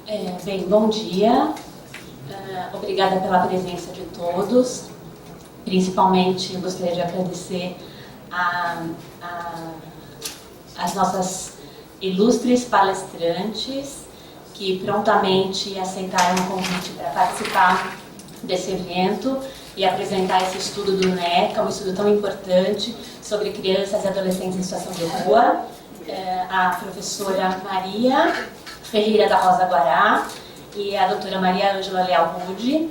Bem, bom dia. Obrigada pela presença de todos. Principalmente, eu gostaria de agradecer as nossas ilustres palestrantes que prontamente aceitaram o convite para participar desse evento e apresentar esse estudo do NECA, um estudo tão importante sobre crianças e adolescentes em situação de rua. A professora Maria Ferreira da Rosa Guará e a doutora Maria Ângela Leal Rude.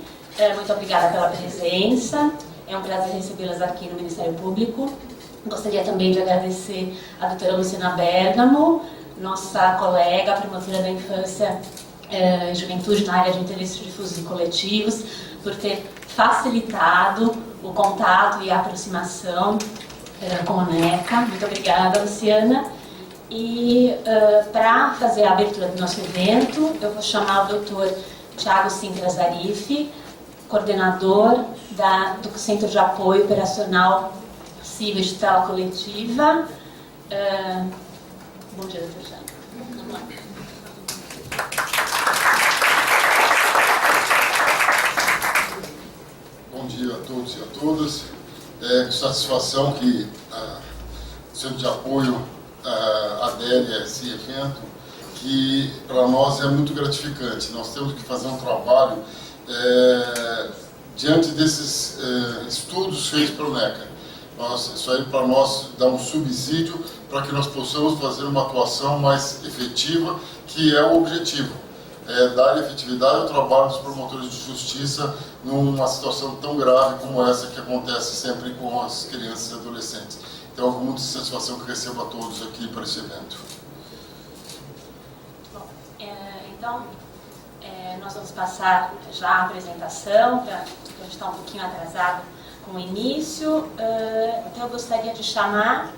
Muito obrigada pela presença. É um prazer recebê-las aqui no Ministério Público. Gostaria também de agradecer a doutora Luciana Bergamo, nossa colega, promotora da infância e juventude na área de interesses difusos e coletivos, por ter facilitado o contato e a aproximação com a NECA. Muito obrigada, Luciana. E para fazer a abertura do nosso evento, eu vou chamar o Dr. Thiago Sintra Zarif, coordenador do Centro de Apoio Operacional Cível de Tutela Coletiva. Bom dia, Dr. Thiago. Vamos lá. Bom dia a todos e a todas. É com satisfação que o Centro de Apoio adere a esse evento, que para nós é muito gratificante. Nós temos que fazer um trabalho diante desses estudos feitos pelo NECA. Isso aí para nós dá um subsídio para que nós possamos fazer uma atuação mais efetiva, que é o objetivo. Dar efetividade ao trabalho dos promotores de justiça numa situação tão grave como essa que acontece sempre com as crianças e adolescentes. Então, é com muita satisfação que recebo a todos aqui para esse evento. Bom, então, nós vamos passar já a apresentação, porque a gente está um pouquinho atrasado com o início. Então, eu gostaria de chamar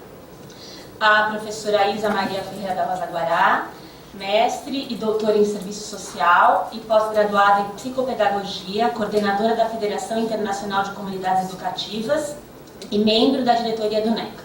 a professora Isa Maria Ferreira da Rosa Guará, mestre e doutora em Serviço Social e pós-graduada em Psicopedagogia, coordenadora da Federação Internacional de Comunidades Educativas e membro da diretoria do NECA.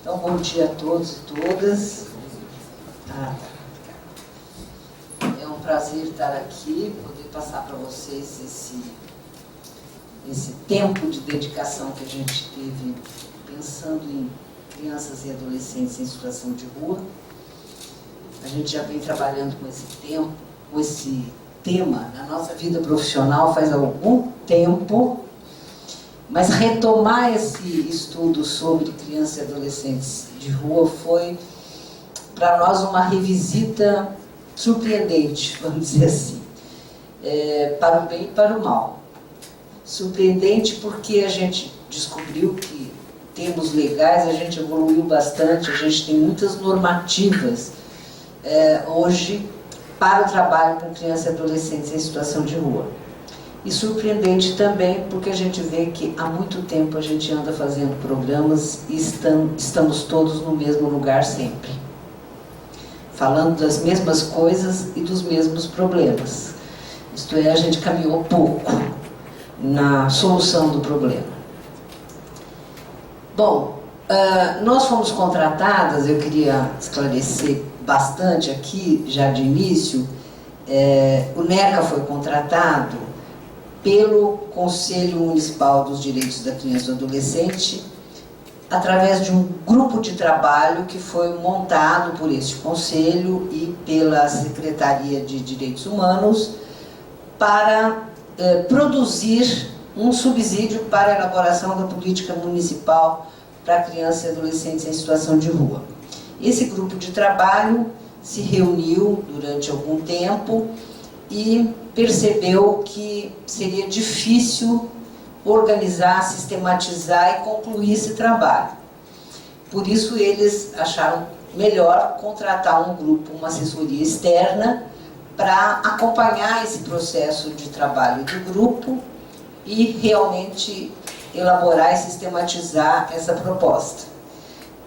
Então, bom dia a todos e todas. É um prazer estar aqui, poder passar para vocês esse tempo de dedicação que a gente teve pensando em crianças e adolescentes em situação de rua. A gente já vem trabalhando com esse tema na nossa vida profissional faz algum tempo. Mas retomar esse estudo sobre crianças e adolescentes de rua foi, para nós, uma revisita surpreendente, vamos dizer assim, para o bem e para o mal. Surpreendente porque a gente descobriu que, em termos legais, a gente evoluiu bastante, a gente tem muitas normativas hoje para o trabalho com crianças e adolescentes em situação de rua. E surpreendente também porque a gente vê que há muito tempo a gente anda fazendo programas e estamos todos no mesmo lugar sempre. Falando das mesmas coisas e dos mesmos problemas. Isto é, a gente caminhou pouco na solução do problema. Bom, nós fomos contratadas, eu queria esclarecer bastante aqui, já de início, o NECA foi contratado pelo Conselho Municipal dos Direitos da Criança e do Adolescente, através de um grupo de trabalho que foi montado por este Conselho e pela Secretaria de Direitos Humanos para produzir um subsídio para a elaboração da política municipal para crianças e adolescentes em situação de rua. Esse grupo de trabalho se reuniu durante algum tempo e percebeu que seria difícil organizar, sistematizar e concluir esse trabalho. Por isso eles acharam melhor contratar um grupo, uma assessoria externa, para acompanhar esse processo de trabalho do grupo e realmente elaborar e sistematizar essa proposta.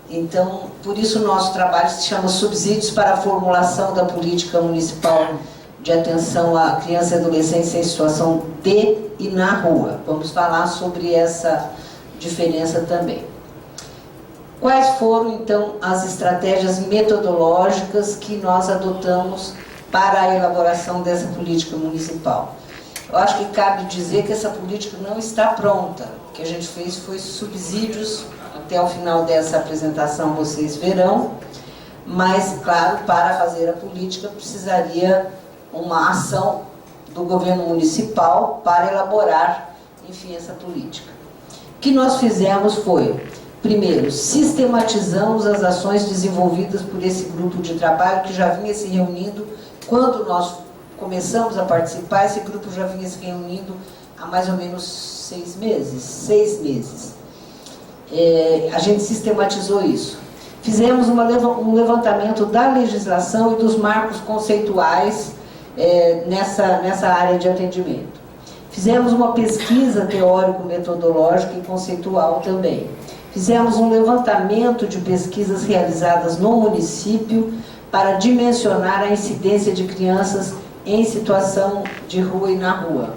Então, por isso o nosso trabalho se chama Subsídios para a Formulação da Política Municipal de Atenção à Criança e Adolescente em Situação de e na Rua. Vamos falar sobre essa diferença também. Quais foram, então, as estratégias metodológicas que nós adotamos para a elaboração dessa política municipal? Eu acho que cabe dizer que essa política não está pronta. O que a gente fez foi subsídios, até o final dessa apresentação vocês verão, mas, claro, para fazer a política precisaria uma ação do governo municipal para elaborar, enfim, essa política. O que nós fizemos foi, primeiro, sistematizamos as ações desenvolvidas por esse grupo de trabalho que já vinha se reunindo. Quando nós começamos a participar, esse grupo já vinha se reunindo há mais ou menos 6 meses. A gente sistematizou isso. Fizemos um levantamento da legislação e dos marcos conceituais nessa área de atendimento. Fizemos uma pesquisa teórico-metodológica e conceitual também. Fizemos um levantamento de pesquisas realizadas no município para dimensionar a incidência de crianças em situação de rua e na rua.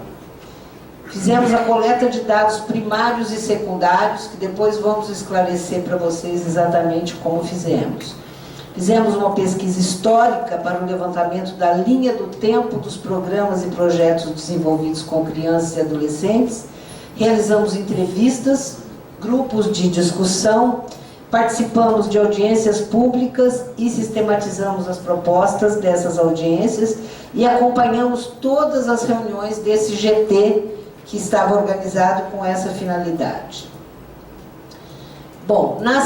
Fizemos a coleta de dados primários e secundários, que depois vamos esclarecer para vocês exatamente como fizemos. Fizemos uma pesquisa histórica para o levantamento da linha do tempo dos programas e projetos desenvolvidos com crianças e adolescentes. Realizamos entrevistas, grupos de discussão, participamos de audiências públicas e sistematizamos as propostas dessas audiências e acompanhamos todas as reuniões desse GT que estava organizado com essa finalidade. Bom, na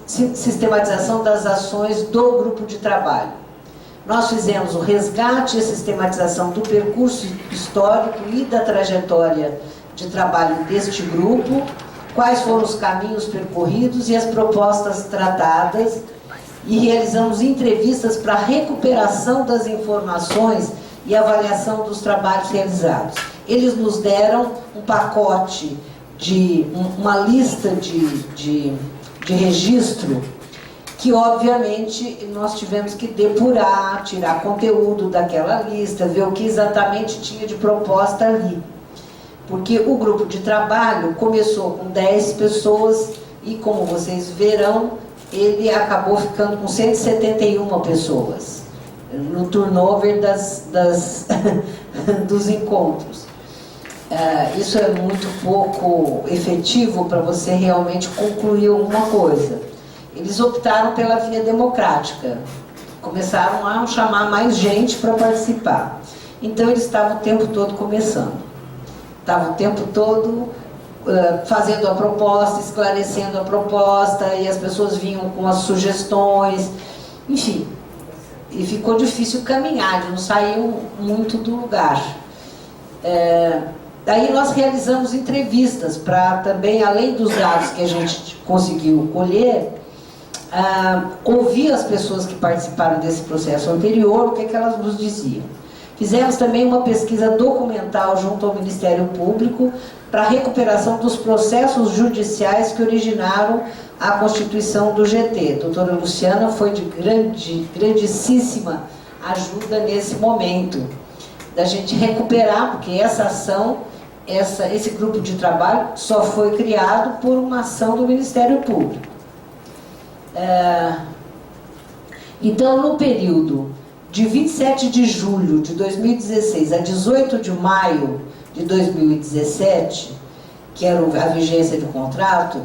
sistematização das ações do grupo de trabalho, nós fizemos o resgate e a sistematização do percurso histórico e da trajetória de trabalho deste grupo, quais foram os caminhos percorridos e as propostas tratadas, e realizamos entrevistas para recuperação das informações e avaliação dos trabalhos realizados. Eles nos deram um pacote uma lista de registro que, obviamente, nós tivemos que depurar, tirar conteúdo daquela lista, ver o que exatamente tinha de proposta ali. Porque o grupo de trabalho começou com 10 pessoas e, como vocês verão, ele acabou ficando com 171 pessoas no turnover dos encontros. Isso é muito pouco efetivo para você realmente concluir alguma coisa. Eles optaram pela via democrática, começaram a chamar mais gente para participar. Então eles estavam o tempo todo começando, estavam o tempo todo fazendo a proposta, esclarecendo a proposta, e as pessoas vinham com as sugestões, enfim. E ficou difícil caminhar, eles não saíam muito do lugar. Daí nós realizamos entrevistas para também, além dos dados que a gente conseguiu colher, ouvir as pessoas que participaram desse processo anterior, o que elas nos diziam. Fizemos também uma pesquisa documental junto ao Ministério Público para a recuperação dos processos judiciais que originaram a constituição do GT. A doutora Luciana foi de grandíssima ajuda nesse momento, da gente recuperar, porque essa ação, esse grupo de trabalho só foi criado por uma ação do Ministério Público. Então, no período de 27 de julho de 2016 a 18 de maio de 2017, que era a vigência do contrato,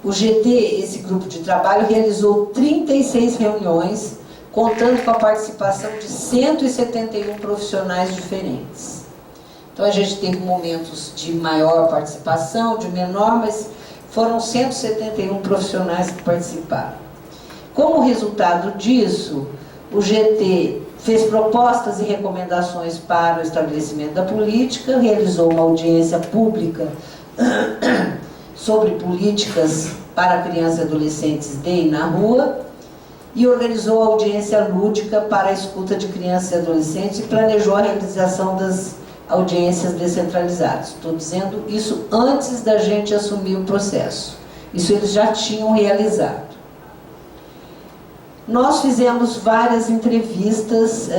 o GT, esse grupo de trabalho, realizou 36 reuniões, contando com a participação de 171 profissionais diferentes. Então a gente teve momentos de maior participação, de menor, mas foram 171 profissionais que participaram. Como resultado disso, o GT fez propostas e recomendações para o estabelecimento da política, realizou uma audiência pública sobre políticas para crianças e adolescentes de e na rua, e organizou a audiência lúdica para a escuta de crianças e adolescentes e planejou a realização das audiências descentralizadas. Estou dizendo isso antes da gente assumir o processo. Isso eles já tinham realizado. Nós fizemos várias entrevistas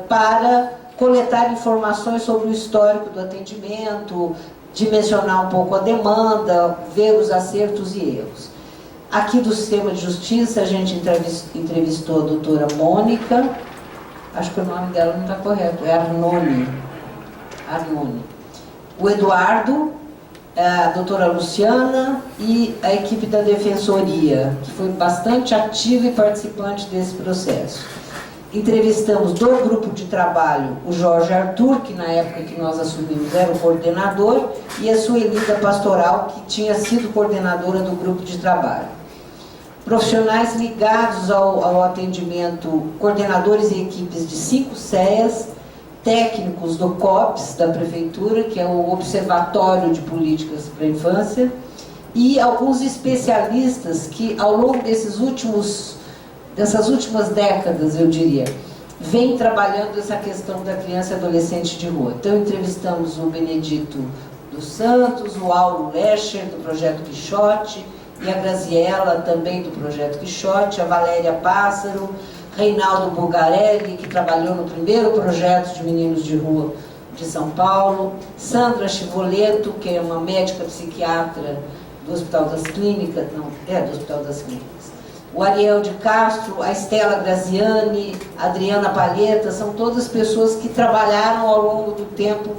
para coletar informações sobre o histórico do atendimento, dimensionar um pouco a demanda, ver os acertos e erros. Aqui do Sistema de Justiça, a gente entrevistou a doutora Mônica, acho que o nome dela não está correto, é Arnone. O Eduardo, a doutora Luciana e a equipe da Defensoria, que foi bastante ativa e participante desse processo. Entrevistamos do grupo de trabalho o Jorge Arthur, que na época que nós assumimos era o coordenador, e a Sueli da Pastoral, que tinha sido coordenadora do grupo de trabalho. Profissionais ligados ao atendimento, coordenadores e equipes de 5 CEAs, técnicos do COPS, da Prefeitura, que é o Observatório de Políticas para a Infância, e alguns especialistas que, ao longo dessas últimas décadas, eu diria, vêm trabalhando essa questão da criança e adolescente de rua. Então, entrevistamos o Benedito dos Santos, o Auro Lescher, do Projeto Quixote, e a Graziella, também do Projeto Quixote, a Valéria Pássaro, Reinaldo Bulgarelli, que trabalhou no primeiro projeto de meninos de rua de São Paulo, Sandra Chivoleto, que é uma médica psiquiatra do Hospital das Clínicas, do Hospital das Clínicas, o Ariel de Castro, a Estela Graziani, a Adriana Palheta, são todas pessoas que trabalharam ao longo do tempo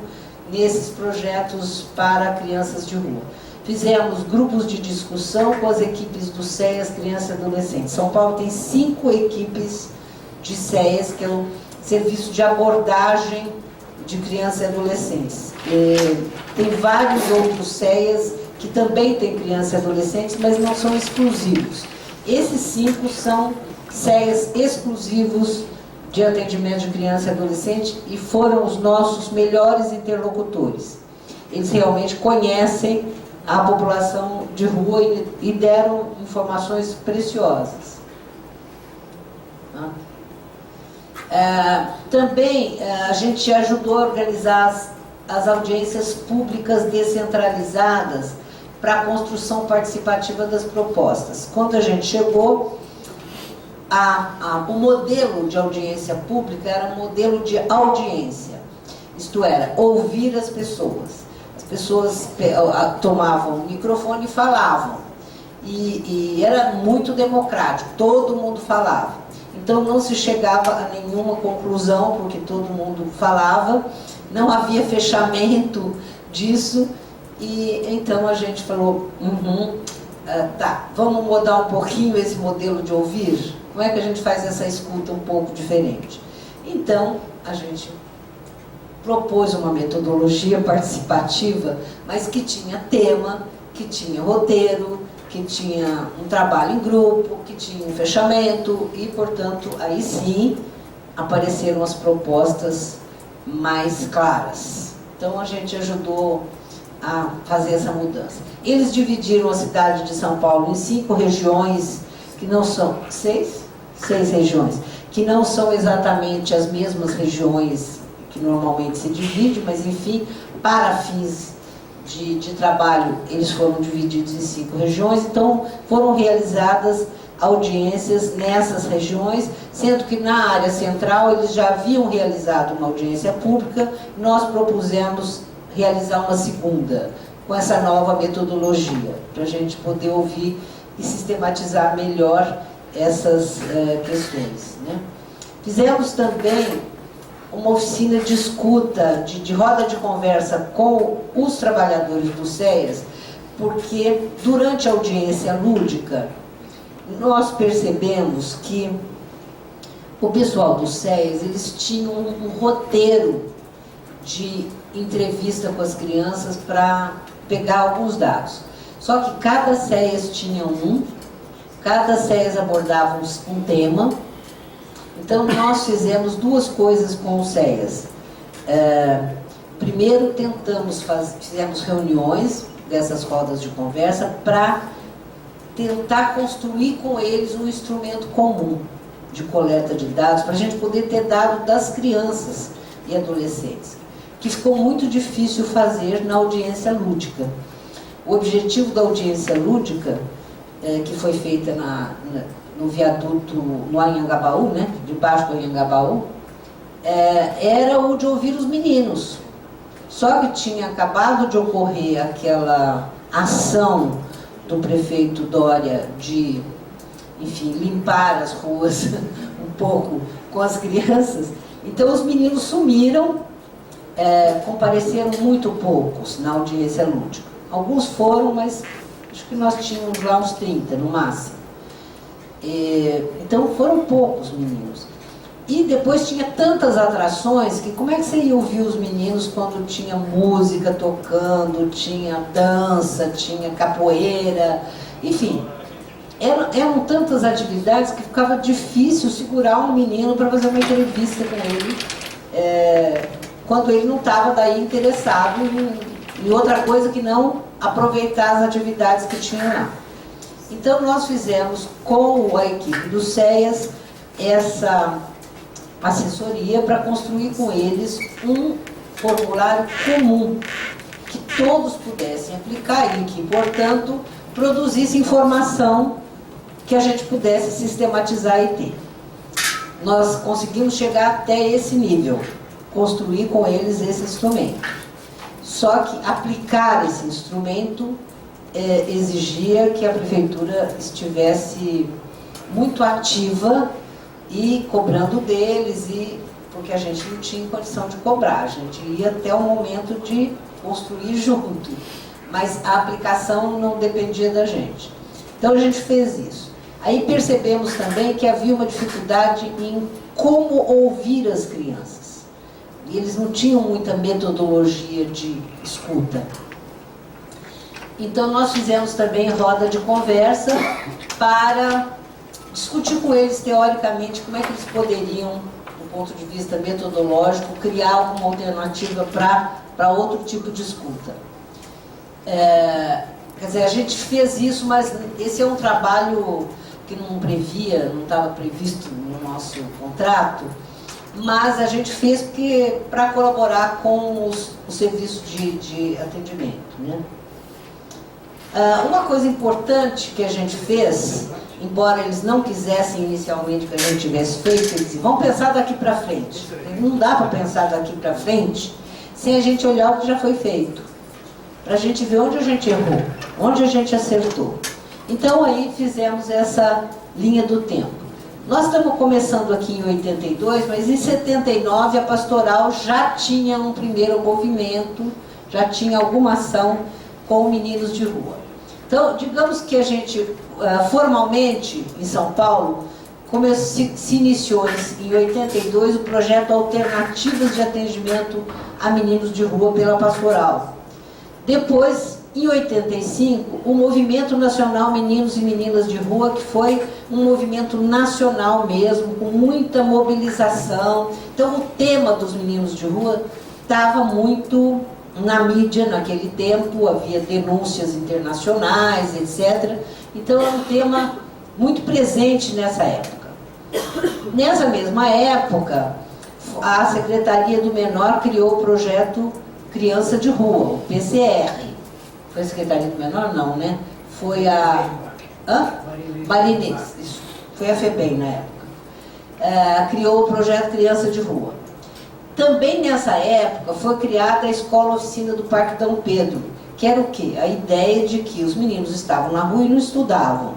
nesses projetos para crianças de rua. Fizemos grupos de discussão com as equipes do CEAS Criança e Adolescente. São Paulo tem 5 equipes de CEAS, que é o Serviço de Abordagem de Crianças e Adolescentes. Tem vários outros CEAS que também têm crianças e adolescentes, mas não são exclusivos. Esses 5 são CEAS exclusivos de atendimento de criança e adolescente e foram os nossos melhores interlocutores. Eles realmente conhecem a população de rua e deram informações preciosas. Também a gente ajudou a organizar as audiências públicas descentralizadas para a construção participativa das propostas. Quando a gente chegou, o modelo de audiência pública era um modelo de audiência, isto era, ouvir as pessoas. As pessoas tomavam o microfone e falavam, e era muito democrático, todo mundo falava. Então não se chegava a nenhuma conclusão, porque todo mundo falava, não havia fechamento disso, e então a gente falou, tá, vamos mudar um pouquinho esse modelo de ouvir? Como é que a gente faz essa escuta um pouco diferente? Então a gente propôs uma metodologia participativa, mas que tinha tema, que tinha roteiro, que tinha um trabalho em grupo, que tinha um fechamento e, portanto, aí sim apareceram as propostas mais claras. Então a gente ajudou a fazer essa mudança. Eles dividiram a cidade de São Paulo em 5 regiões, que não são... 6 regiões, que não são exatamente as mesmas regiões que normalmente se divide, mas enfim, para fins de trabalho, eles foram divididos em 5 regiões, então foram realizadas audiências nessas regiões, sendo que na área central eles já haviam realizado uma audiência pública, nós propusemos realizar uma segunda, com essa nova metodologia, para a gente poder ouvir e sistematizar melhor essas questões, né? Fizemos também uma oficina de escuta, de roda de conversa com os trabalhadores do CEAS, porque durante a audiência lúdica, nós percebemos que o pessoal do CEAS, eles tinham um roteiro de entrevista com as crianças para pegar alguns dados. Só que cada CEAS tinha cada CEAS abordava um tema. Então nós fizemos 2 coisas com o CEAS. Primeiro fizemos reuniões dessas rodas de conversa para tentar construir com eles um instrumento comum. de coleta de dados, para a gente poder ter dado das crianças e adolescentes, que ficou muito difícil fazer na audiência lúdica. O objetivo da audiência lúdica, que foi feita no viaduto, no Anhangabaú, né, debaixo do Anhangabaú, era o de ouvir os meninos. Só que tinha acabado de ocorrer aquela ação do prefeito Dória de, enfim, limpar as ruas um pouco com as crianças. Então os meninos sumiram, compareceram muito poucos na audiência lúdica. Alguns foram, mas acho que nós tínhamos lá uns 30 no máximo. Então foram poucos meninos. E depois tinha tantas atrações que como é que você ia ouvir os meninos quando tinha música tocando, tinha dança, tinha capoeira, enfim. Eram tantas atividades que ficava difícil segurar um menino para fazer uma entrevista com ele, quando ele não estava daí interessado em outra coisa que não aproveitar as atividades que tinham lá. Então nós fizemos com a equipe do CEAS essa assessoria para construir com eles um formulário comum que todos pudessem aplicar e que, portanto, produzisse informação que a gente pudesse sistematizar e ter. Nós conseguimos chegar até esse nível, construir com eles esse instrumento. Só que aplicar esse instrumento exigia que a prefeitura estivesse muito ativa e cobrando deles, porque a gente não tinha condição de cobrar, a gente ia até o momento de construir junto, mas a aplicação não dependia da gente. Então a gente fez isso. Aí percebemos também que havia uma dificuldade em como ouvir as crianças. E eles não tinham muita metodologia de escuta. Então nós fizemos também roda de conversa para discutir com eles teoricamente como é que eles poderiam, do ponto de vista metodológico, criar uma alternativa para outro tipo de escuta. Quer dizer, a gente fez isso, mas esse é um trabalho que não estava previsto no nosso contrato, mas a gente fez para colaborar com os serviços de atendimento, né? Uma coisa importante que a gente fez, embora eles não quisessem inicialmente que a gente tivesse feito, eles diziam, vamos pensar daqui para frente. Não dá para pensar daqui para frente sem a gente olhar o que já foi feito, para a gente ver onde a gente errou, onde a gente acertou. Então aí fizemos essa linha do tempo. Nós estamos começando aqui em 82, mas em 79 a pastoral já tinha um primeiro movimento, já tinha alguma ação com meninos de rua. Então, digamos que a gente, formalmente, em São Paulo, se iniciou em 82 o projeto Alternativas de Atendimento a Meninos de Rua pela Pastoral. Depois, em 85, o Movimento Nacional Meninos e Meninas de Rua, que foi um movimento nacional mesmo, com muita mobilização. Então, o tema dos meninos de rua estava muito na mídia naquele tempo, havia denúncias internacionais, etc. Então, é um tema muito presente nessa época. Nessa mesma época, a Secretaria do Menor criou o projeto Criança de Rua, o PCR. Foi a Secretaria do Menor? Não, né? Foi a... Marinês, isso. Foi a FEBEM na época. Criou o projeto Criança de Rua. Também nessa época foi criada a Escola Oficina do Parque Dom Pedro, que era o quê? A ideia de que os meninos estavam na rua e não estudavam.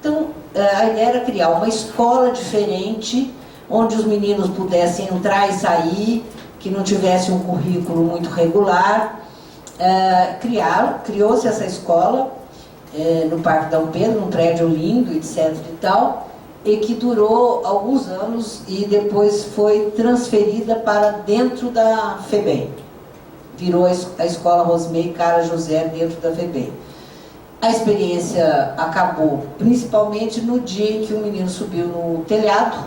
Então, a ideia era criar uma escola diferente, onde os meninos pudessem entrar e sair, que não tivesse um currículo muito regular. Criou-se essa escola no Parque Dom Pedro, um prédio lindo, etc. e tal, e que durou alguns anos e depois foi transferida para dentro da FEBEM. Virou a Escola Rosemary Cara José dentro da FEBEM. A experiência acabou principalmente no dia em que o menino subiu no telhado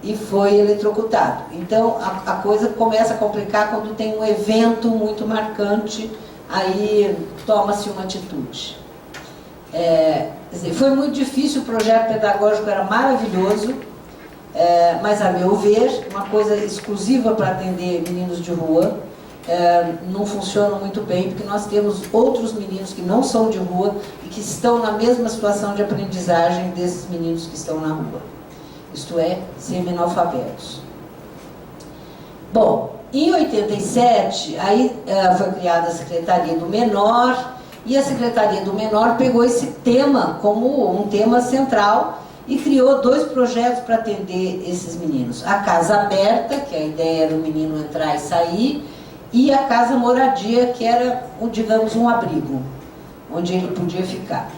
e foi eletrocutado. Então a coisa começa a complicar quando tem um evento muito marcante, aí toma-se uma atitude. Quer dizer, foi muito difícil, o projeto pedagógico era maravilhoso, mas, a meu ver, uma coisa exclusiva para atender meninos de rua não funciona muito bem, porque nós temos outros meninos que não são de rua e que estão na mesma situação de aprendizagem desses meninos que estão na rua. Isto é, semi-analfabetos. Bom, em 87, aí foi criada a Secretaria do Menor, e a Secretaria do Menor pegou esse tema como um tema central e criou 2 projetos para atender esses meninos. A Casa Aberta, que a ideia era o menino entrar e sair, e a Casa Moradia, que era, digamos, um abrigo, onde ele podia ficar.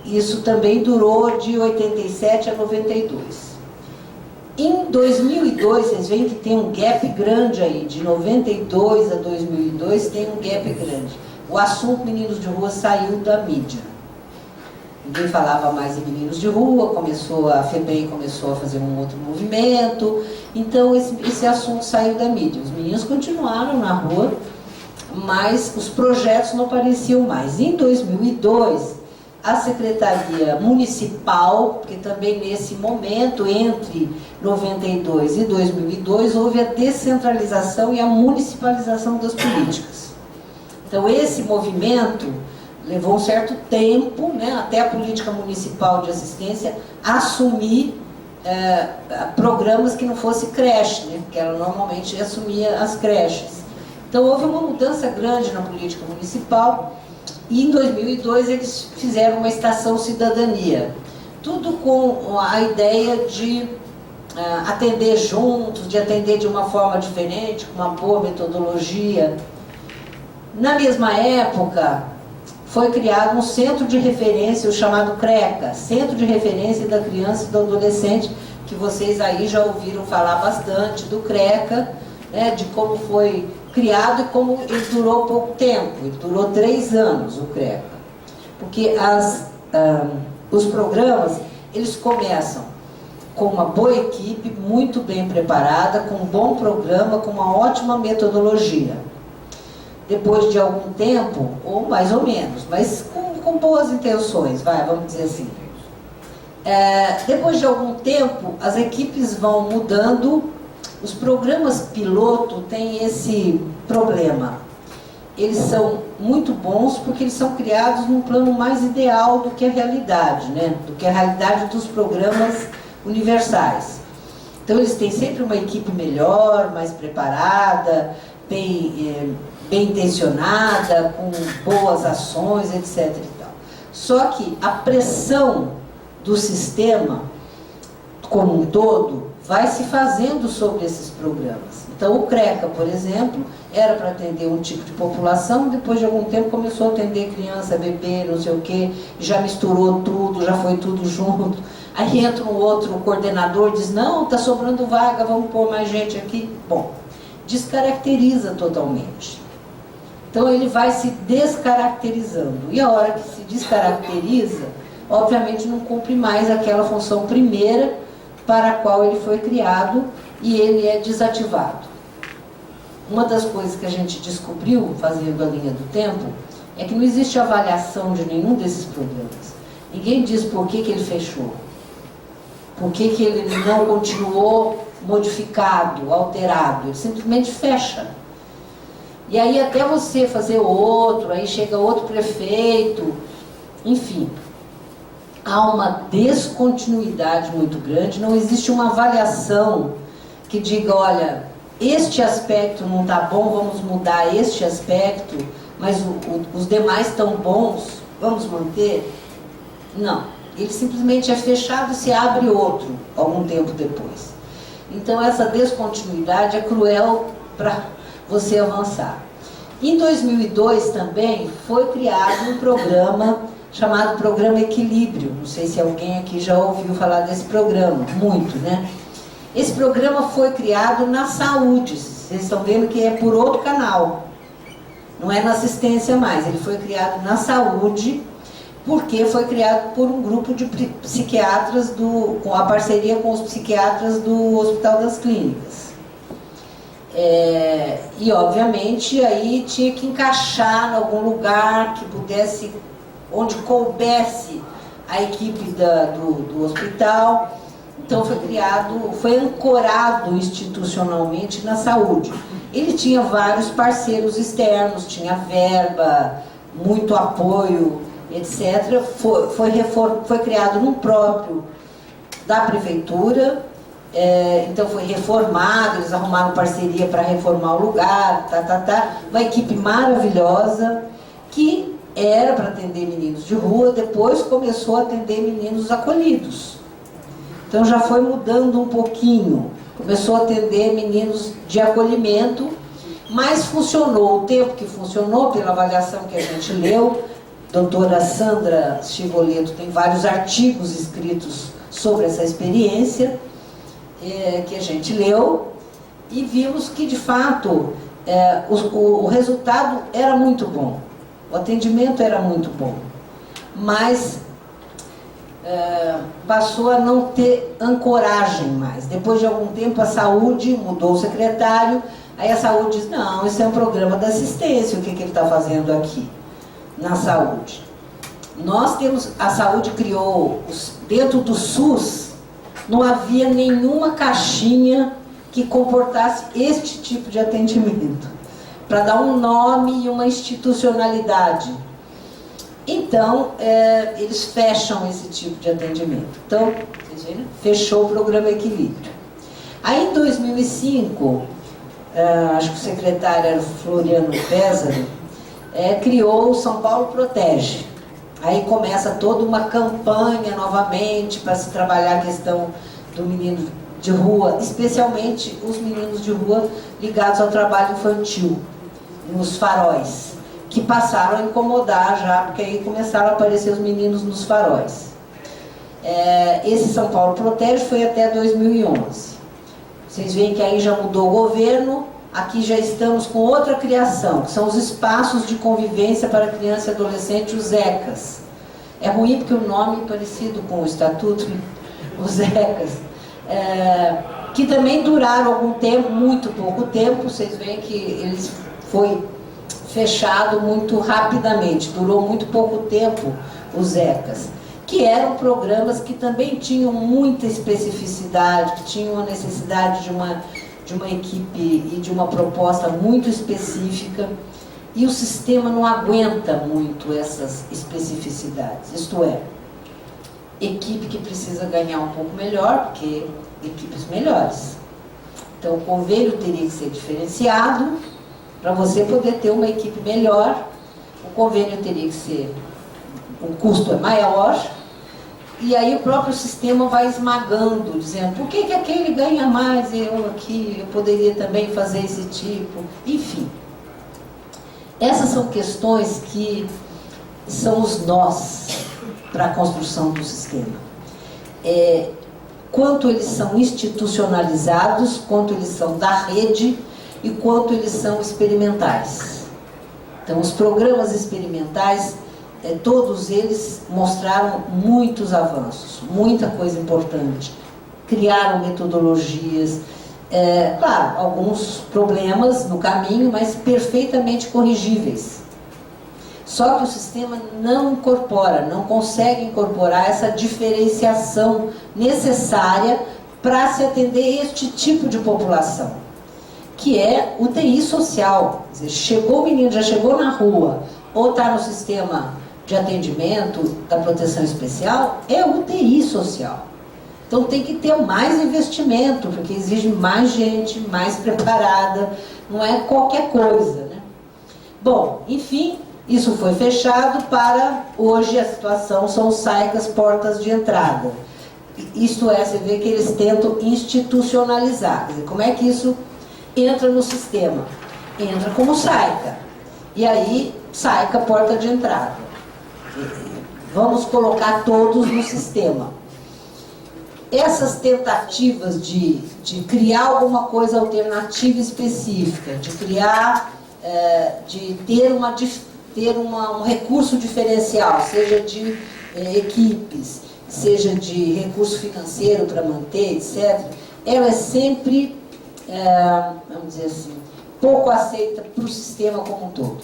Isso também durou de 87 a 92. Em 2002, vocês veem que tem um gap grande aí, de 92 a 2002 tem um gap grande. O assunto meninos de rua saiu da mídia. Ninguém falava mais em meninos de rua, a FEBEM começou a fazer um outro movimento, então esse assunto saiu da mídia. Os meninos continuaram na rua, mas os projetos não apareciam mais. Em 2002, a Secretaria Municipal, porque também nesse momento, entre 92 e 2002, houve a descentralização e a municipalização das políticas. Então, esse movimento levou um certo tempo, né, até a política municipal de assistência assumir programas que não fosse creche, né, porque ela normalmente assumia as creches. Então, houve uma mudança grande na política municipal. E em 2002 eles fizeram uma estação cidadania, tudo com a ideia de atender juntos, de atender de uma forma diferente, com uma boa metodologia. Na mesma época foi criado um centro de referência, o chamado CRECA, Centro de Referência da Criança e do Adolescente, que vocês aí já ouviram falar bastante do CRECA, né, de como foi criado e como ele durou pouco tempo. Ele durou 3 anos, o CRECA. Porque os programas, eles começam com uma boa equipe, muito bem preparada, com um bom programa, com uma ótima metodologia. Depois de algum tempo, ou mais ou menos, mas com boas intenções, vamos dizer assim. Depois de algum tempo, as equipes vão mudando. Os programas piloto têm esse problema. Eles são muito bons porque eles são criados num plano mais ideal do que a realidade, né? Do que a realidade dos programas universais. Então, eles têm sempre uma equipe melhor, mais preparada, bem intencionada, com boas ações, etc. e tal. Só que a pressão do sistema como um todo vai se fazendo sobre esses programas. Então, o CRECA, por exemplo, era para atender um tipo de população, depois de algum tempo começou a atender criança, bebê, não sei o quê, já misturou tudo, já foi tudo junto. Aí entra um outro coordenador, diz, não, está sobrando vaga, vamos pôr mais gente aqui. Bom, descaracteriza totalmente. Então, ele vai se descaracterizando. E a hora que se descaracteriza, obviamente não cumpre mais aquela função primeira para a qual ele foi criado e ele é desativado. Uma das coisas que a gente descobriu, fazendo a linha do tempo, é que não existe avaliação de nenhum desses programas. Ninguém diz por que ele fechou, por que ele não continuou modificado, alterado, ele simplesmente fecha. E aí até você fazer outro, aí chega outro prefeito, enfim. Há uma descontinuidade muito grande, não existe uma avaliação que diga, olha, este aspecto não está bom, vamos mudar este aspecto, mas os demais estão bons, vamos manter? Não, ele simplesmente é fechado e se abre outro, algum tempo depois. Então essa descontinuidade é cruel para você avançar. Em 2002 também foi criado um programa chamado Programa Equilíbrio. Não sei se alguém aqui já ouviu falar desse programa, muito, né? Esse programa foi criado na saúde, vocês estão vendo que é por outro canal, não é na assistência mais, ele foi criado na saúde, porque foi criado por um grupo de psiquiatras, com a parceria com os psiquiatras do Hospital das Clínicas. E obviamente aí tinha que encaixar em algum lugar que pudesse onde coubesse a equipe do hospital. Então foi ancorado institucionalmente na saúde. Ele tinha vários parceiros externos, tinha verba, muito apoio, etc. Foi criado no próprio da prefeitura, então foi reformado, eles arrumaram parceria para reformar o lugar, uma equipe maravilhosa que era para atender meninos de rua, depois começou a atender meninos acolhidos. Então já foi mudando um pouquinho, começou a atender meninos de acolhimento, mas funcionou o tempo que funcionou, pela avaliação que a gente leu. Doutora Sandra Chivoleto tem vários artigos escritos sobre essa experiência, que a gente leu, e vimos que, de fato, o resultado era muito bom, o atendimento era muito bom, mas passou a não ter ancoragem mais. Depois de algum tempo, a saúde mudou o secretário, aí a saúde diz, não, esse é um programa da assistência, o que ele está fazendo aqui na saúde? A saúde criou, dentro do SUS, não havia nenhuma caixinha que comportasse este tipo de atendimento, para dar um nome e uma institucionalidade. Então, eles fecham esse tipo de atendimento. Então, vocês viram? Fechou o programa Equilíbrio. Aí, em 2005, acho que o secretário era Floriano Pézaro, criou o São Paulo Protege. Aí começa toda uma campanha novamente para se trabalhar a questão do menino de rua, especialmente os meninos de rua ligados ao trabalho infantil, nos faróis, que passaram a incomodar já, porque aí começaram a aparecer os meninos nos faróis. Esse São Paulo Protege foi até 2011. Vocês veem que aí já mudou o governo, aqui já estamos com outra criação, que são os espaços de convivência para criança e adolescente, os ECAs. É ruim porque o nome é parecido com o estatuto, os ECAs, que também duraram algum tempo, muito pouco tempo. Vocês veem que eles foi fechado muito rapidamente, durou muito pouco tempo os ECAs, que eram programas que também tinham muita especificidade, que tinham a necessidade de uma equipe e de uma proposta muito específica, e o sistema não aguenta muito essas especificidades, isto é, equipe que precisa ganhar um pouco melhor, porque equipes melhores. Então o convênio teria que ser diferenciado, para você poder ter uma equipe melhor, o convênio teria que ser, o custo é maior, e aí o próprio sistema vai esmagando, dizendo, por que aquele ganha mais e eu aqui, eu poderia também fazer esse tipo, enfim. Essas são questões que são os nós para a construção do sistema. Quanto eles são institucionalizados, quanto eles são da rede e quanto eles são experimentais. Então, os programas experimentais, todos eles mostraram muitos avanços, muita coisa importante. Criaram metodologias, claro, alguns problemas no caminho, mas perfeitamente corrigíveis. Só que o sistema não incorpora, não consegue incorporar essa diferenciação necessária para se atender este tipo de população, que é UTI social. Quer dizer, chegou o menino, já chegou na rua, ou está no sistema de atendimento da proteção especial, é UTI social. Então tem que ter mais investimento, porque exige mais gente, mais preparada, não é qualquer coisa, né? Bom, enfim, isso foi fechado para hoje a situação são os SAICAs, portas de entrada. Isto é, você vê que eles tentam institucionalizar. Quer dizer, como é que isso entra no sistema? Entra como SAICA. E aí, SAICA, porta de entrada. Vamos colocar todos no sistema. Essas tentativas de criar alguma coisa alternativa específica, de criar, de ter um recurso diferencial, seja de equipes, seja de recurso financeiro para manter, etc., ela é sempre, vamos dizer assim, pouco aceita para o sistema como um todo.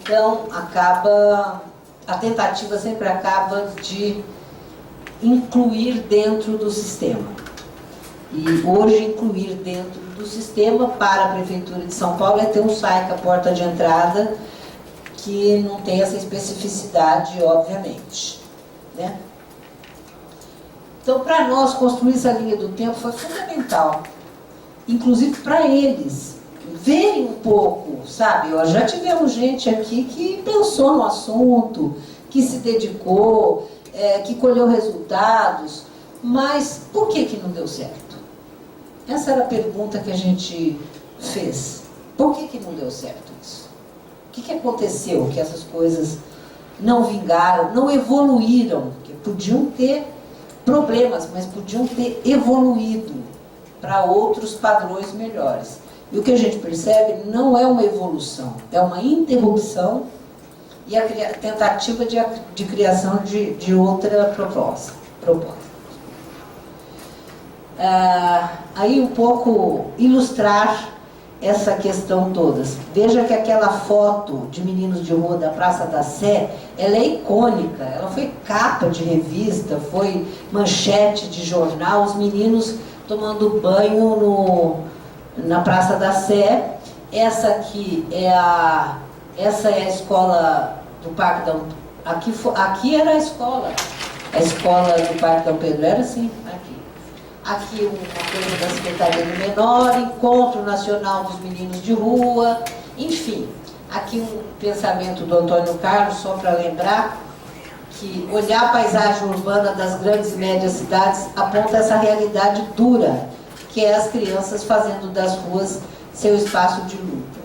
Então, acaba a tentativa sempre acaba de incluir dentro do sistema. E hoje incluir dentro do sistema para a Prefeitura de São Paulo é ter um SAICA, porta de entrada, que não tem essa especificidade, obviamente, né? Então, para nós, construir essa linha do tempo foi fundamental, inclusive para eles verem um pouco, sabe? Já tivemos gente aqui que pensou no assunto, que se dedicou, que colheu resultados, mas por que não deu certo? Essa era a pergunta que a gente fez. Por que não deu certo isso? O que aconteceu que essas coisas não vingaram, não evoluíram? Porque podiam ter problemas, mas podiam ter evoluído para outros padrões melhores. E o que a gente percebe não é uma evolução, é uma interrupção e a tentativa de criação de outra proposta. Aí um pouco ilustrar essa questão toda. Veja que aquela foto de meninos de rua da Praça da Sé, ela é icônica, ela foi capa de revista, foi manchete de jornal, os meninos tomando banho na Praça da Sé. Essa aqui essa é a escola do Parque Dom Pedro. Aqui era a escola do Parque Dom Pedro, era assim, aqui uma coisa da Secretaria do Menor, Encontro Nacional dos Meninos de Rua, enfim, aqui um pensamento do Antônio Carlos, só para lembrar que olhar a paisagem urbana das grandes e médias cidades aponta essa realidade dura, que é as crianças fazendo das ruas seu espaço de luta.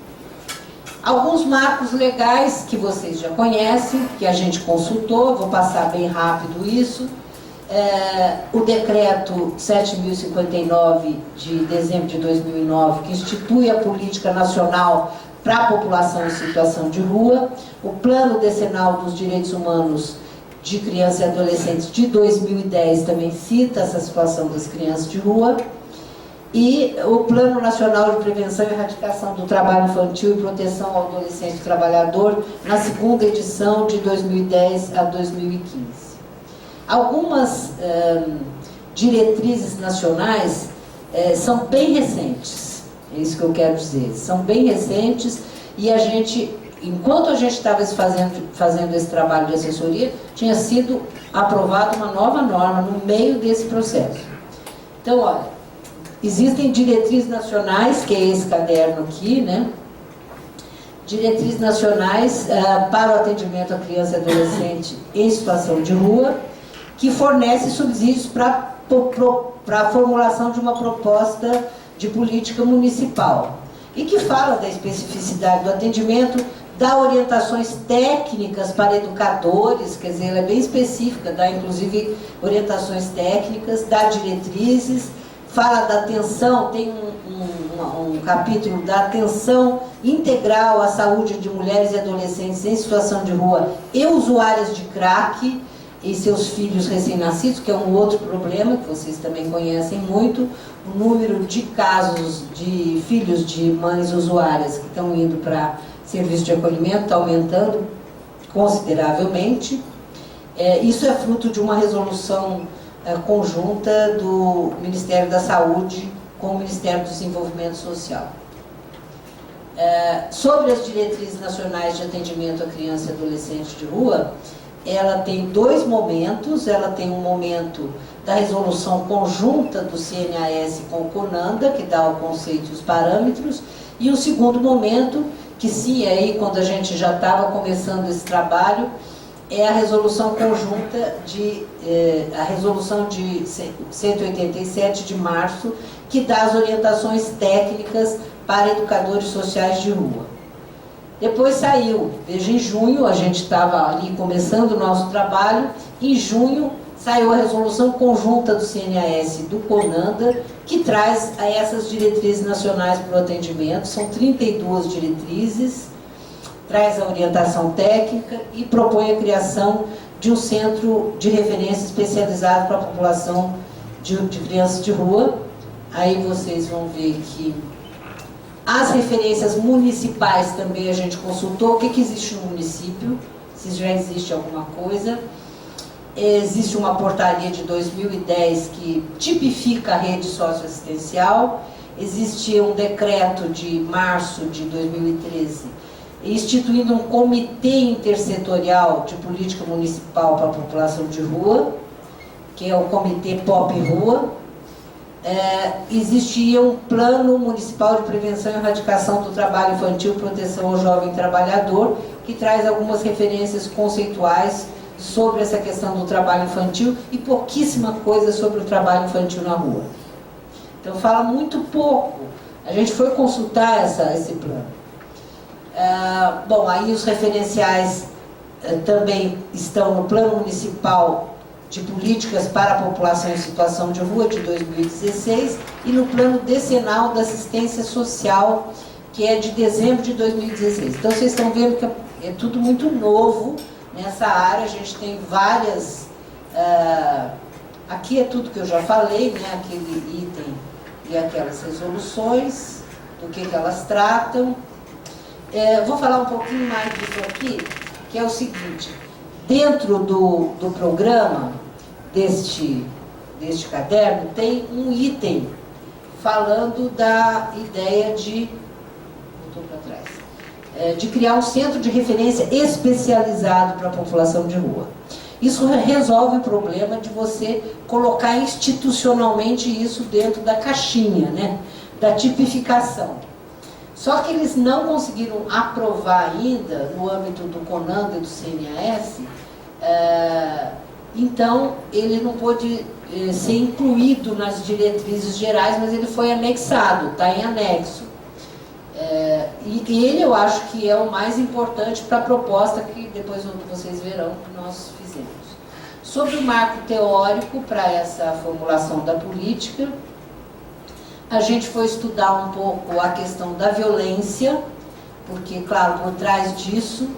Alguns marcos legais que vocês já conhecem, que a gente consultou, vou passar bem rápido isso. O decreto 7.059 de dezembro de 2009, que institui a política nacional para a população em situação de rua, o plano decenal dos direitos humanos de crianças e adolescentes de 2010 também cita essa situação das crianças de rua, e o Plano Nacional de Prevenção e Erradicação do Trabalho Infantil e Proteção ao Adolescente Trabalhador, na segunda edição de 2010 a 2015. Algumas diretrizes nacionais são bem recentes, é isso que eu quero dizer, são bem recentes, e a gente, enquanto a gente estava fazendo esse trabalho de assessoria, tinha sido aprovada uma nova norma no meio desse processo. Então, olha, existem diretrizes nacionais, que é esse caderno aqui, né? Diretrizes nacionais para o atendimento à criança e adolescente em situação de rua, que fornece subsídios para a formulação de uma proposta de política municipal e que fala da especificidade do atendimento, dá orientações técnicas para educadores, quer dizer, ela é bem específica, dá inclusive orientações técnicas, dá diretrizes, fala da atenção, tem um capítulo da atenção integral à saúde de mulheres e adolescentes em situação de rua e usuárias de crack, e seus filhos recém-nascidos, que é um outro problema que vocês também conhecem muito. O número de casos de filhos de mães usuárias que estão indo para serviço de acolhimento está aumentando consideravelmente. Isso é fruto de uma resolução conjunta do Ministério da Saúde com o Ministério do Desenvolvimento Social. Sobre as diretrizes nacionais de atendimento à criança e adolescente de rua, ela tem dois momentos. Ela tem um momento da resolução conjunta do CNAS com o CONANDA, que dá o conceito e os parâmetros, e o segundo momento, que sim, aí quando a gente já estava começando esse trabalho, é a resolução conjunta a resolução de 187 de março, que dá as orientações técnicas para educadores sociais de rua. Depois saiu, veja, em junho, a gente estava ali começando o nosso trabalho, em junho saiu a resolução conjunta do CNAS e do CONANDA, que traz essas diretrizes nacionais para o atendimento, são 32 diretrizes, traz a orientação técnica e propõe a criação de um centro de referência especializado para a população de crianças de rua. Aí vocês vão ver que as referências municipais também a gente consultou. O que existe no município? se já existe alguma coisa. Existe uma portaria de 2010 que tipifica a rede socioassistencial. Existe um decreto de março de 2013 instituindo um comitê intersetorial de política municipal para a população de rua, que é o Comitê Pop Rua. Existia um Plano Municipal de Prevenção e Erradicação do Trabalho Infantil e Proteção ao Jovem Trabalhador, que traz algumas referências conceituais sobre essa questão do trabalho infantil e pouquíssima coisa sobre o trabalho infantil na rua. Então fala muito pouco. A gente foi consultar esse plano. Bom, aí os referenciais também estão no Plano Municipal de Políticas para a População em Situação de Rua, de 2016, e no Plano Decenal da Assistência Social, que é de dezembro de 2016. Então vocês estão vendo que é tudo muito novo nessa área. A gente tem várias... aqui é tudo que eu já falei, né? Aquele item e aquelas resoluções, do que elas tratam. Vou falar um pouquinho mais disso aqui, que é o seguinte: dentro do programa deste caderno tem um item falando da ideia de criar um centro de referência especializado para a população de rua. Isso resolve o problema de você colocar institucionalmente isso dentro da caixinha, né, da tipificação. Só que eles não conseguiram aprovar ainda, no âmbito do CONANDA e do CNAS, então ele não pôde ser incluído nas diretrizes gerais, mas ele foi anexado, está em anexo. E ele eu acho que é o mais importante para a proposta que depois vocês verão que nós fizemos. Sobre o marco teórico para essa formulação da política, a gente foi estudar um pouco a questão da violência, porque, claro, por trás disso,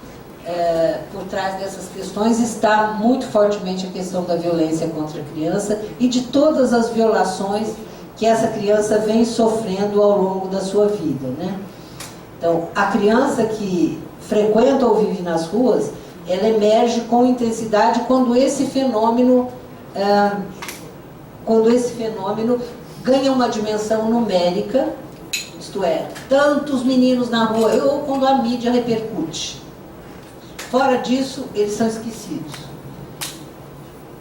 por trás dessas questões está muito fortemente a questão da violência contra a criança e de todas as violações que essa criança vem sofrendo ao longo da sua vida, né? Então, a criança que frequenta ou vive nas ruas, ela emerge com intensidade quando esse fenômeno ganha uma dimensão numérica, isto é, tantos meninos na rua, ou quando a mídia repercute. Fora disso, eles são esquecidos.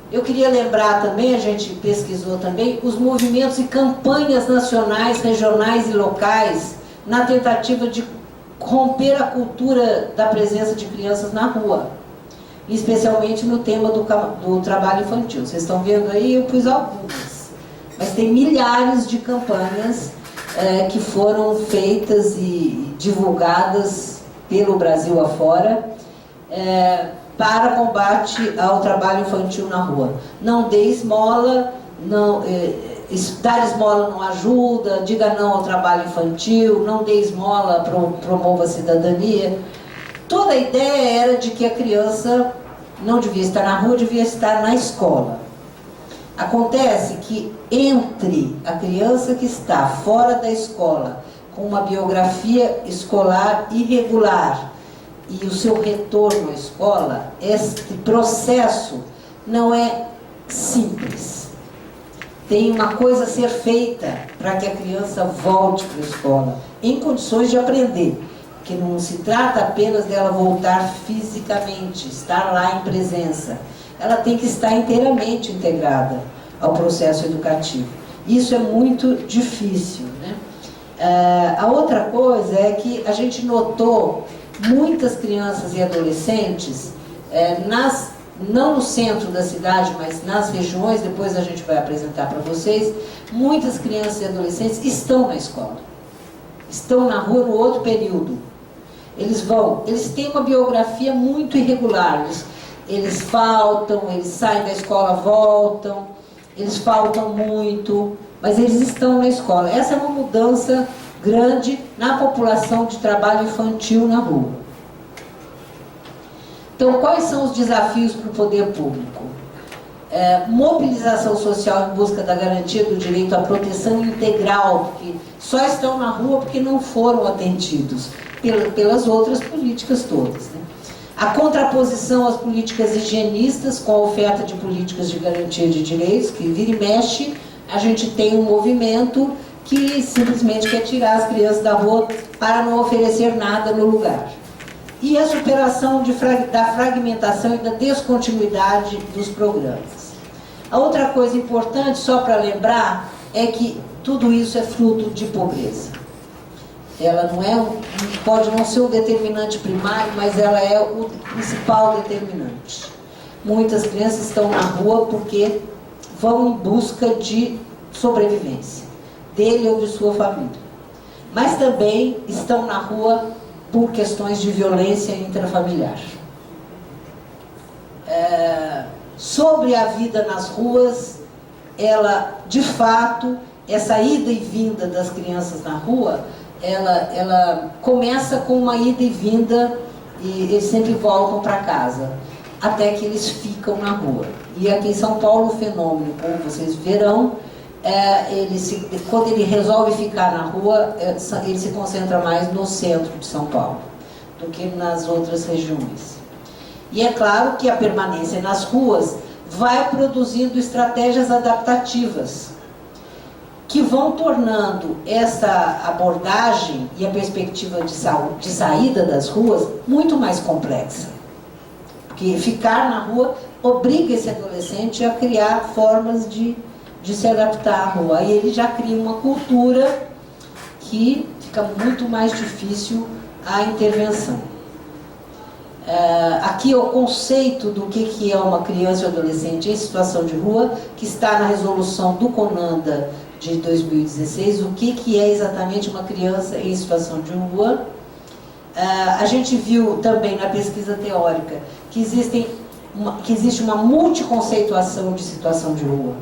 Eu queria lembrar também, a gente pesquisou também, os movimentos e campanhas nacionais, regionais e locais na tentativa de romper a cultura da presença de crianças na rua, especialmente no tema do trabalho infantil. Vocês estão vendo aí, eu pus algumas, mas tem milhares de campanhas que foram feitas e divulgadas pelo Brasil afora, para combate ao trabalho infantil na rua. Não dê esmola, dar esmola não ajuda, diga não ao trabalho infantil, não dê esmola, promova a cidadania. Toda a ideia era de que a criança não devia estar na rua, devia estar na escola. Acontece que entre a criança que está fora da escola, com uma biografia escolar irregular, e o seu retorno à escola, este processo não é simples. Tem uma coisa a ser feita para que a criança volte para a escola, em condições de aprender, que não se trata apenas dela voltar fisicamente, estar lá em presença. Ela tem que estar inteiramente integrada ao processo educativo. Isso é muito difícil, né? A outra coisa é que a gente notou muitas crianças e adolescentes, não no centro da cidade, mas nas regiões, depois a gente vai apresentar para vocês, muitas crianças e adolescentes estão na escola, estão na rua no outro período. Eles têm uma biografia muito irregular, eles faltam, eles saem da escola, voltam, eles faltam muito, mas eles estão na escola. Essa é uma mudança grande na população de trabalho infantil na rua. Então, quais são os desafios para o poder público? Mobilização social em busca da garantia do direito à proteção integral, porque só estão na rua porque não foram atendidos pelas outras políticas todas, né? A contraposição às políticas higienistas com a oferta de políticas de garantia de direitos, que vira e mexe, a gente tem um movimento que simplesmente quer tirar as crianças da rua para não oferecer nada no lugar. E a superação da fragmentação e da descontinuidade dos programas. A outra coisa importante, só para lembrar, é que tudo isso é fruto de pobreza. Ela não é pode não ser o determinante primário, mas ela é o principal determinante. Muitas crianças estão na rua porque vão em busca de sobrevivência, dele ou de sua família. Mas também estão na rua por questões de violência intrafamiliar. Sobre a vida nas ruas, ela, de fato, essa ida e vinda das crianças na rua, ela começa com uma ida e vinda e eles sempre voltam para casa, até que eles ficam na rua. E aqui em São Paulo o fenômeno, como vocês verão, quando ele resolve ficar na rua, ele se concentra mais no centro de São Paulo do que nas outras regiões. E é claro que a permanência nas ruas vai produzindo estratégias adaptativas que vão tornando essa abordagem e a perspectiva de saída das ruas muito mais complexa. Porque ficar na rua obriga esse adolescente a criar formas de se adaptar à rua. Aí ele já cria uma cultura que fica muito mais difícil a intervenção. Aqui é o conceito do que é uma criança ou adolescente em situação de rua, que está na resolução do CONANDA de 2016, o que é exatamente uma criança em situação de rua. A gente viu também na pesquisa teórica que existe uma multiconceituação de situação de rua.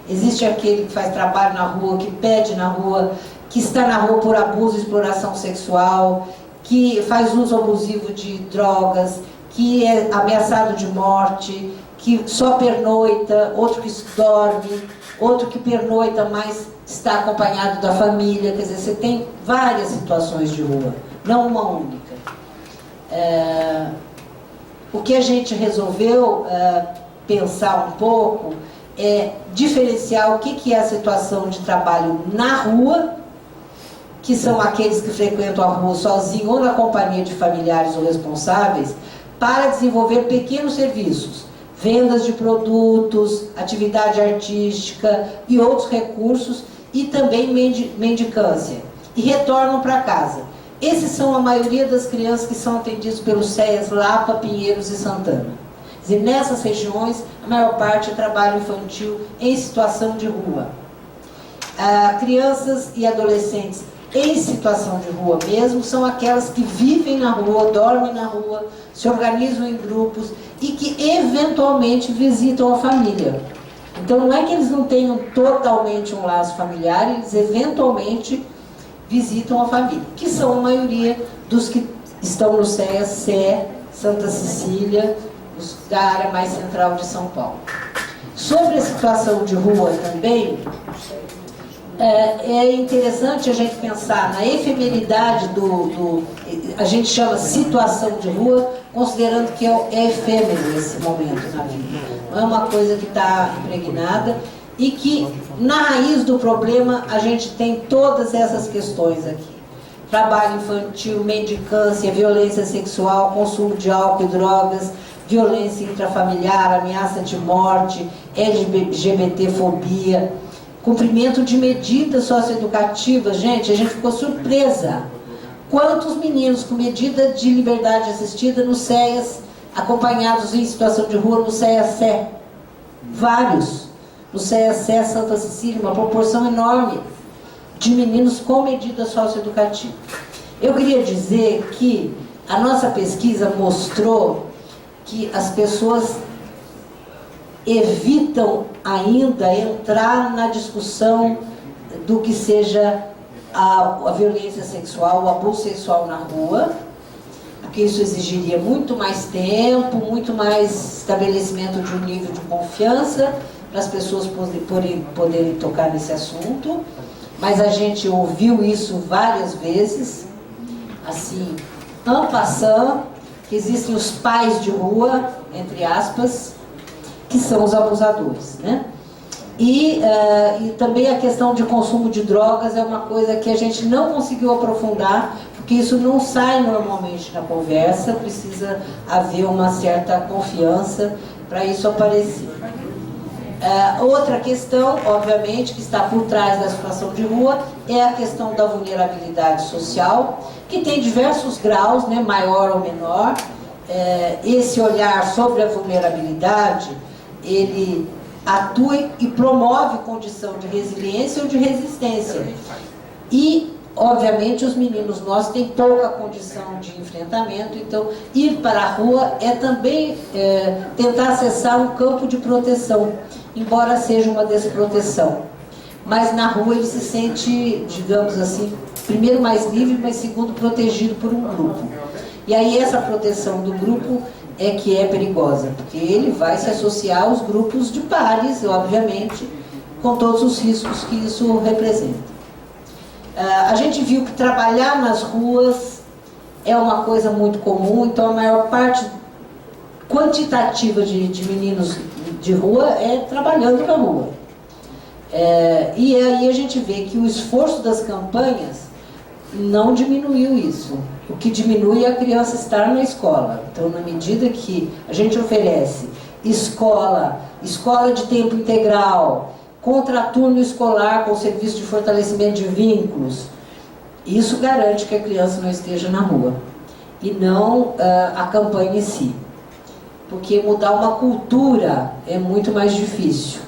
Existe aquele que faz trabalho na rua, que pede na rua, que está na rua por abuso e exploração sexual, que faz uso abusivo de drogas, que é ameaçado de morte, que só pernoita, outro que dorme, outro que pernoita, mas está acompanhado da família. Quer dizer, você tem várias situações de rua, não uma única. O que a gente resolveu pensar um pouco é diferenciar o que é a situação de trabalho na rua, que são aqueles que frequentam a rua sozinho ou na companhia de familiares ou responsáveis, para desenvolver pequenos serviços, vendas de produtos, atividade artística e outros recursos, e também mendicância, e retornam para casa. Esses são a maioria das crianças que são atendidas pelos CEAS Lapa, Pinheiros e Santana. Quer dizer, nessas regiões, a maior parte é trabalho infantil em situação de rua. Crianças e adolescentes em situação de rua mesmo são aquelas que vivem na rua, dormem na rua, se organizam em grupos e que eventualmente visitam a família. Então não é que eles não tenham totalmente um laço familiar, eles eventualmente visitam a família, que são a maioria dos que estão no CEA, Sé, Santa Cecília, da área mais central de São Paulo. Sobre a situação de rua também, é interessante a gente pensar na efemeridade a gente chama situação de rua, considerando que é efêmero esse momento na vida. Não é uma coisa que está impregnada e que na raiz do problema a gente tem todas essas questões aqui. Trabalho infantil, mendicância, violência sexual, consumo de álcool e drogas, violência intrafamiliar, ameaça de morte, LGBTfobia, cumprimento de medidas socioeducativas. Gente, a gente ficou surpresa. Quantos meninos com medida de liberdade assistida no CEAS, acompanhados em situação de rua no CEAS Sé? Vários. No CEAS Sé, Santa Cecília, uma proporção enorme de meninos com medida socioeducativa. Eu queria dizer que a nossa pesquisa mostrou que as pessoas evitam ainda entrar na discussão do que seja a violência sexual, o abuso sexual na rua, porque isso exigiria muito mais tempo, muito mais estabelecimento de um nível de confiança para as pessoas poderem tocar nesse assunto. Mas a gente ouviu isso várias vezes, assim, en passant, que existem os pais de rua, entre aspas, que são os abusadores, né? E também a questão de consumo de drogas é uma coisa que a gente não conseguiu aprofundar, porque isso não sai normalmente na conversa, precisa haver uma certa confiança para isso aparecer. Outra questão, obviamente, que está por trás da situação de rua é a questão da vulnerabilidade social, que tem diversos graus, né, maior ou menor. Esse olhar sobre a vulnerabilidade, ele atua e promove condição de resiliência ou de resistência. E, obviamente, os meninos nossos têm pouca condição de enfrentamento, então ir para a rua é também tentar acessar um campo de proteção, embora seja uma desproteção. Mas na rua ele se sente, digamos assim, primeiro mais livre, mas segundo protegido por um grupo. E aí essa proteção do grupo é que é perigosa, porque ele vai se associar aos grupos de pares, obviamente, com todos os riscos que isso representa. A gente viu que trabalhar nas ruas é uma coisa muito comum, então a maior parte quantitativa de meninos de rua é trabalhando na rua. E aí a gente vê que o esforço das campanhas não diminuiu isso. O que diminui é a criança estar na escola. Então, na medida que a gente oferece escola de tempo integral, contraturno escolar com serviço de fortalecimento de vínculos, isso garante que a criança não esteja na rua. E não a campanha em si. Porque mudar uma cultura é muito mais difícil.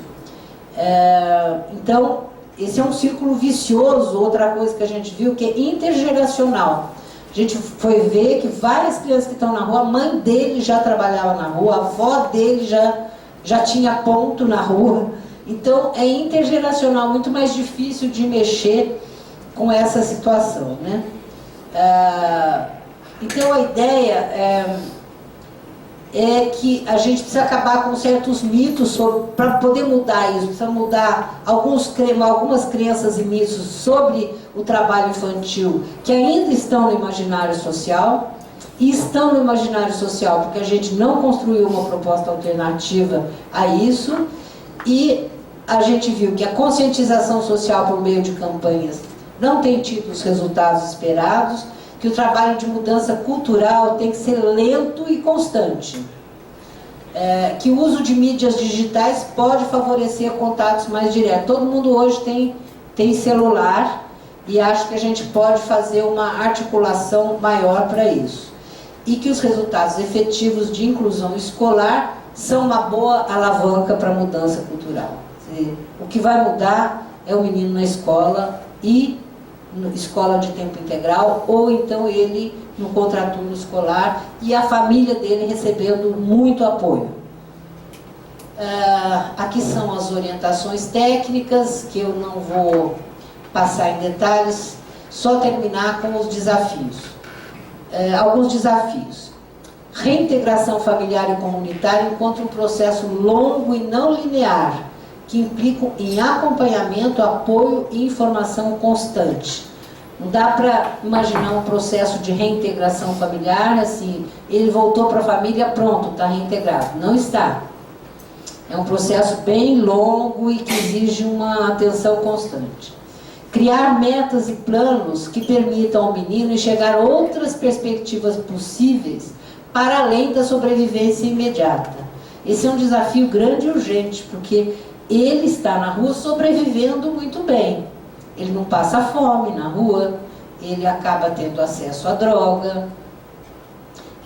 Então, esse é um círculo vicioso. Outra coisa que a gente viu que é intergeracional. A gente foi ver que várias crianças que estão na rua, a mãe dele já trabalhava na rua, a avó dele já tinha ponto na rua. Então é intergeracional, muito mais difícil de mexer com essa situação, né? Então a ideia é que a gente precisa acabar com certos mitos para poder mudar isso, precisa mudar algumas crenças e mitos sobre o trabalho infantil que ainda estão no imaginário social, e estão no imaginário social porque a gente não construiu uma proposta alternativa a isso, e a gente viu que a conscientização social por meio de campanhas não tem tido os resultados esperados, que o trabalho de mudança cultural tem que ser lento e constante. Que o uso de mídias digitais pode favorecer contatos mais diretos. Todo mundo hoje tem celular e acho que a gente pode fazer uma articulação maior para isso. E que os resultados efetivos de inclusão escolar são uma boa alavanca para a mudança cultural. O que vai mudar é o menino na escola e escola de tempo integral, ou então ele no contraturno escolar e a família dele recebendo muito apoio. Aqui são as orientações técnicas, que eu não vou passar em detalhes, só terminar com os desafios. Alguns desafios. Reintegração familiar e comunitária encontra um processo longo e não linear, que implicam em acompanhamento, apoio e informação constante. Não dá para imaginar um processo de reintegração familiar, assim, ele voltou para a família, pronto, está reintegrado. Não está. É um processo bem longo e que exige uma atenção constante. Criar metas e planos que permitam ao menino enxergar outras perspectivas possíveis para além da sobrevivência imediata. Esse é um desafio grande e urgente, porque ele está na rua sobrevivendo muito bem. Ele não passa fome na rua, ele acaba tendo acesso à droga.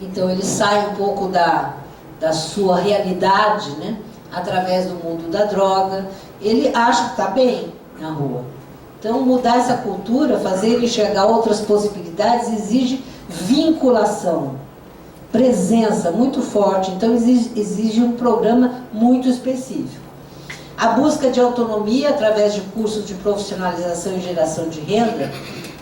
Então ele sai um pouco da sua realidade, né, através do mundo da droga. Ele acha que está bem na rua. Então mudar essa cultura, fazer ele enxergar outras possibilidades, exige vinculação, presença muito forte. Então exige um programa muito específico. A busca de autonomia através de cursos de profissionalização e geração de renda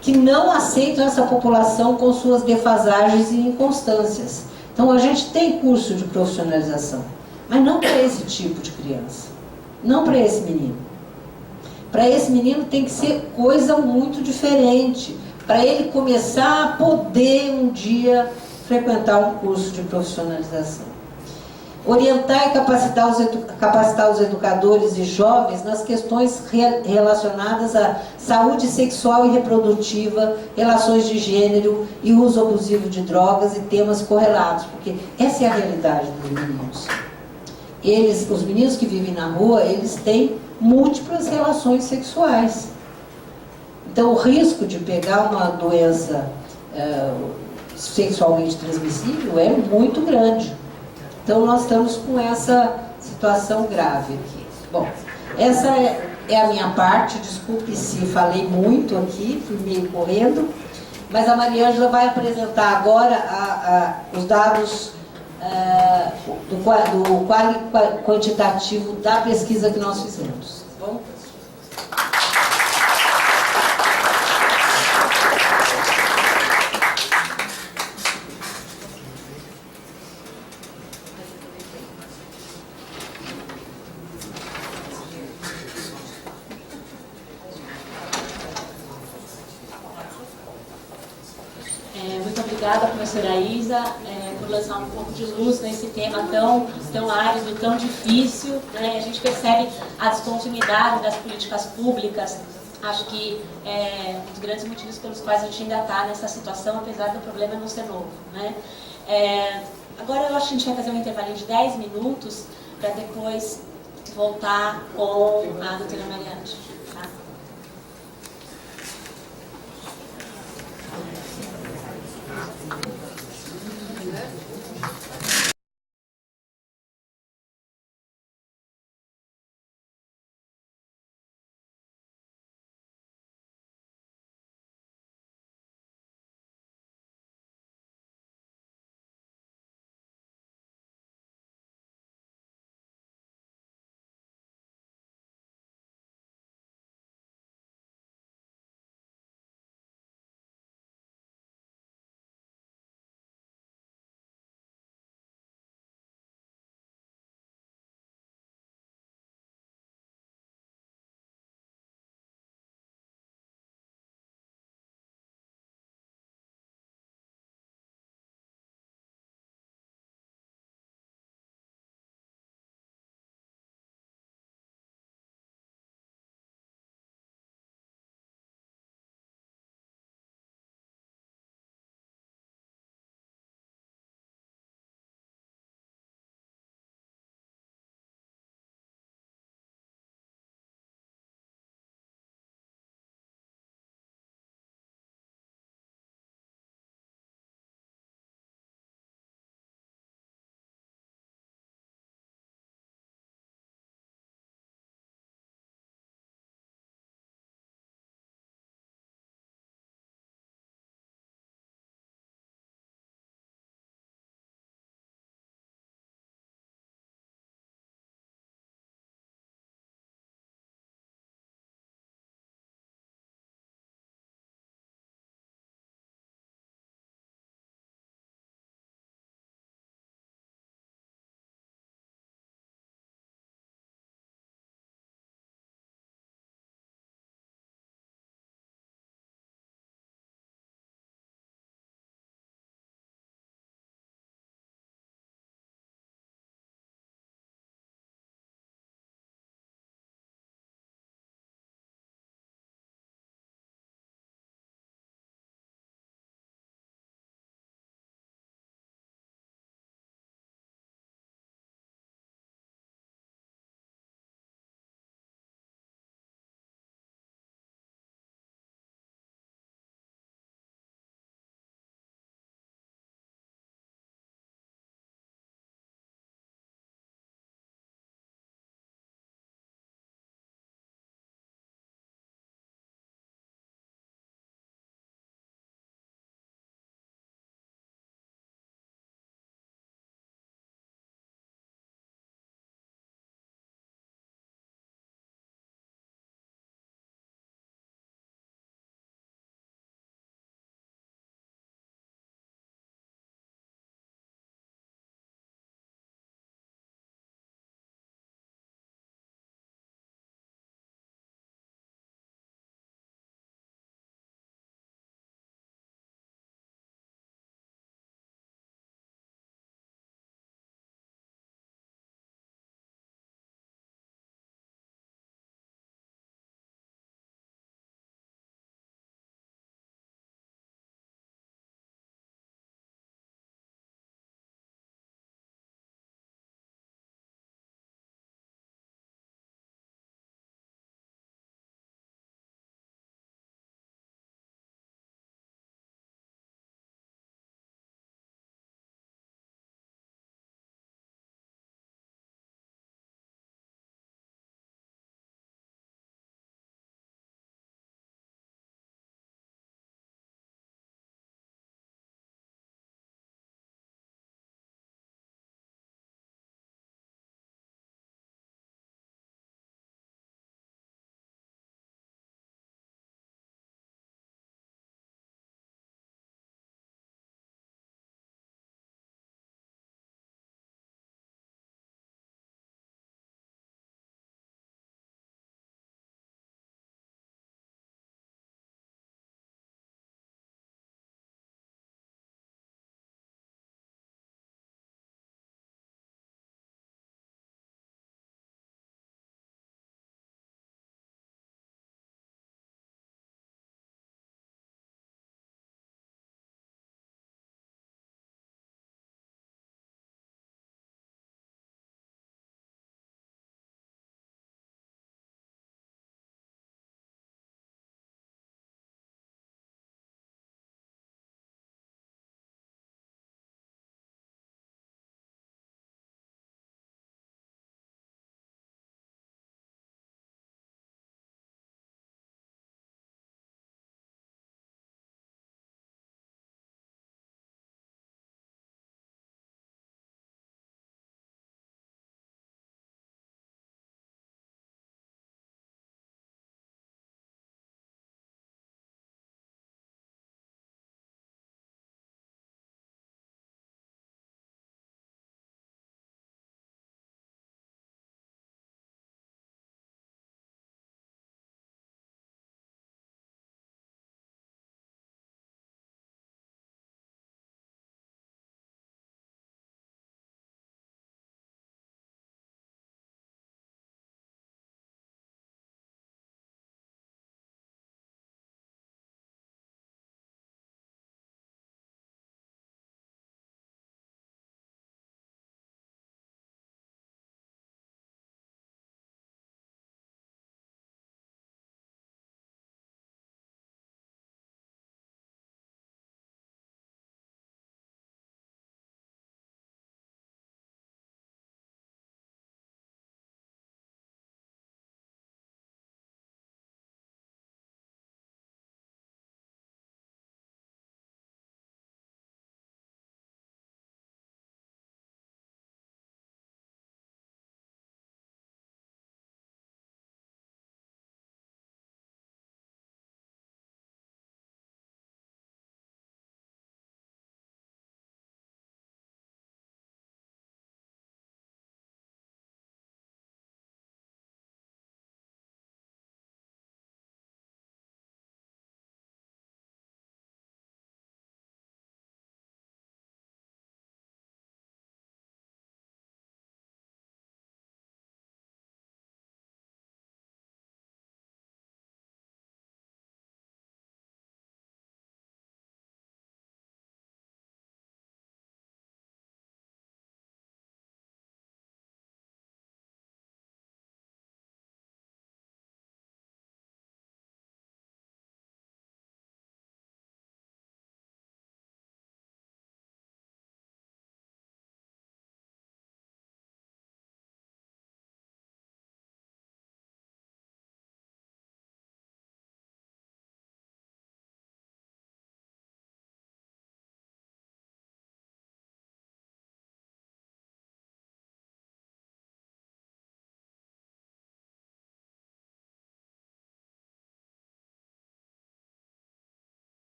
que não aceitam essa população com suas defasagens e inconstâncias. Então a gente tem curso de profissionalização, mas não para esse tipo de criança, não para esse menino. Para esse menino tem que ser coisa muito diferente, para ele começar a poder um dia frequentar um curso de profissionalização. Orientar e capacitar os educadores e jovens nas questões relacionadas à saúde sexual e reprodutiva, relações de gênero e uso abusivo de drogas e temas correlatos, porque essa é a realidade dos meninos. Os meninos que vivem na rua, eles têm múltiplas relações sexuais. Então, o risco de pegar uma doença sexualmente transmissível é muito grande. Então, nós estamos com essa situação grave aqui. Bom, essa é a minha parte. Desculpe se falei muito aqui, fui meio correndo, mas a Maria Ângela vai apresentar agora os dados do quantitativo da pesquisa que nós fizemos. Tá bom? Muito obrigada, professora Isa, por lançar um pouco de luz nesse tema tão árido, tão difícil, né? A gente percebe a descontinuidade das políticas públicas. Acho que é um dos grandes motivos pelos quais a gente ainda está nessa situação, apesar do problema não ser novo, né? Agora eu acho que a gente vai fazer um intervalinho de 10 minutos para depois voltar com a doutora Maria Ângela.